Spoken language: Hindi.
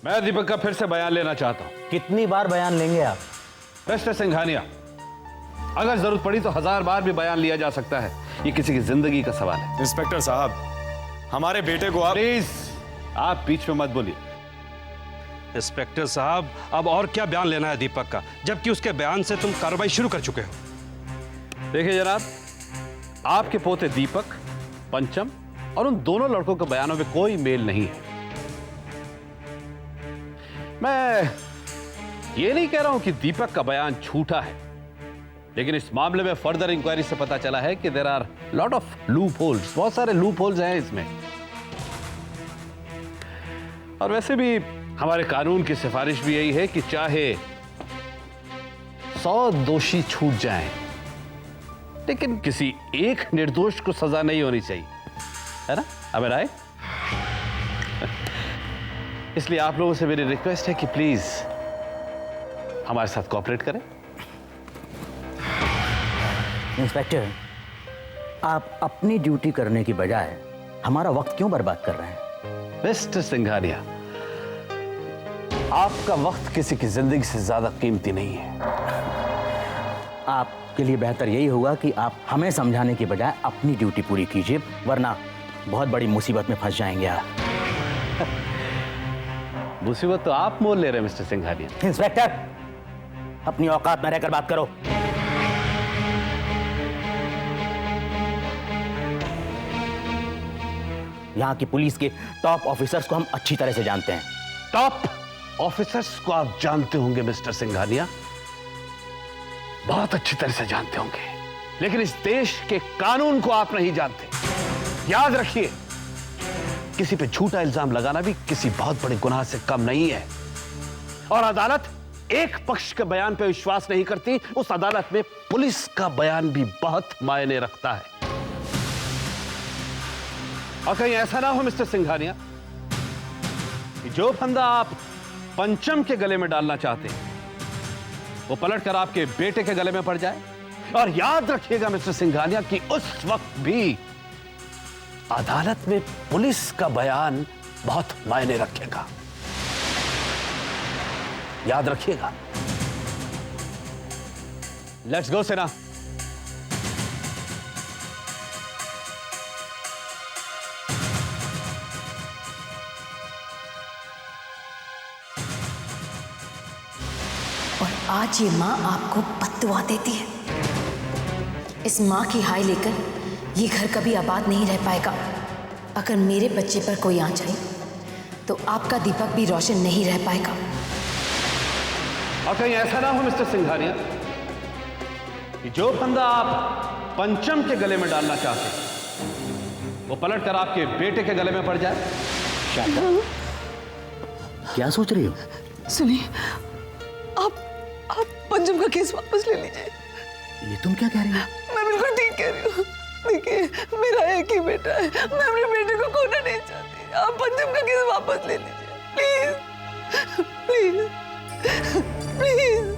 मैं दीपक का फिर से बयान लेना चाहता हूं। कितनी बार बयान लेंगे आप? मिस्टर सिंघानिया, अगर जरूरत पड़ी तो 1000 बार भी बयान लिया जा सकता है। ये किसी की जिंदगी का सवाल है। इंस्पेक्टर साहब, हमारे बेटे को आप प्लीज आप बीच में मत बोलिए। इंस्पेक्टर साहब, अब और क्या बयान लेना है दीपक का, जबकि उसके बयान से तुम कार्रवाई शुरू कर चुके हो। देखिए जनाब, आपके पोते दीपक, पंचम और उन दोनों लड़कों के बयानों में कोई मेल नहीं है। मैं ये नहीं कह रहा हूं कि दीपक का बयान झूठा है, लेकिन इस मामले में फर्दर इंक्वायरी से पता चला है कि there are lot of loopholes, बहुत सारे लूप होल्स हैं इसमें। और वैसे भी हमारे कानून की सिफारिश भी यही है कि चाहे 100 दोषी छूट जाएं, लेकिन किसी एक निर्दोष को सजा नहीं होनी चाहिए, है ना? अब राय, इसलिए आप लोगों से मेरी रिक्वेस्ट है कि प्लीज हमारे साथ कोऑपरेट करें। इंस्पेक्टर, आप अपनी ड्यूटी करने की बजाय हमारा वक्त क्यों बर्बाद कर रहे हैं? मिस्टर सिंघानिया, आपका वक्त किसी की जिंदगी से ज्यादा कीमती नहीं है। आपके लिए बेहतर यही होगा कि आप हमें समझाने की बजाय अपनी ड्यूटी पूरी कीजिए, वरना बहुत बड़ी मुसीबत में फंस जाएंगे आप। मुसीबत तो आप मोल ले रहे हैं मिस्टर सिंघानिया। इंस्पेक्टर, अपनी औकात में रहकर बात करो। यहाँ की पुलिस के टॉप ऑफिसर्स को हम अच्छी तरह से जानते हैं। टॉप ऑफिसर्स को आप जानते होंगे मिस्टर सिंघानिया, बहुत अच्छी तरह से जानते होंगे, लेकिन इस देश के कानून को आप नहीं जानते। याद रखिए, किसी पे झूठा इल्जाम लगाना भी किसी बहुत बड़े गुनाह से कम नहीं है। और अदालत एक पक्ष के बयान पे विश्वास नहीं करती, उस अदालत में पुलिस का बयान भी बहुत मायने रखता है। और कहीं ऐसा ना हो मिस्टर सिंघानिया कि जो फंदा आप पंचम के गले में डालना चाहते हैं वो पलटकर आपके बेटे के गले में पड़ जाए। और याद रखिएगा मिस्टर सिंघानिया कि उस वक्त भी अदालत में पुलिस का बयान बहुत मायने रखेगा। याद रखिएगा। लेट्स गो सेना। और आज ये माँ आपको बद्दुआ देती है। इस माँ की हाय लेकर ये घर कभी आबाद नहीं रह पाएगा। अगर मेरे बच्चे पर कोई आ जाए तो आपका दीपक भी रोशन नहीं रह पाएगा। और कहीं ऐसा ना हो मिस्टर सिंघानिया कि जो फंदा आप पंचम के गले में डालना चाहते हैं वो पलटकर आपके बेटे के गले में पड़ जाए। शांता, क्या सोच रही हो? सुनिए, आप पंचम का केस वापस ले लीजिए। ये तुम क्या कह रही हो? मैं बिल्कुल ठीक कह रही हूँ। देखिए, मेरा एक ही बेटा है, मैं अपने बेटे को खोना नहीं चाहती। आप पंचम का केस वापस ले लीजिए, प्लीज प्लीज प्लीज।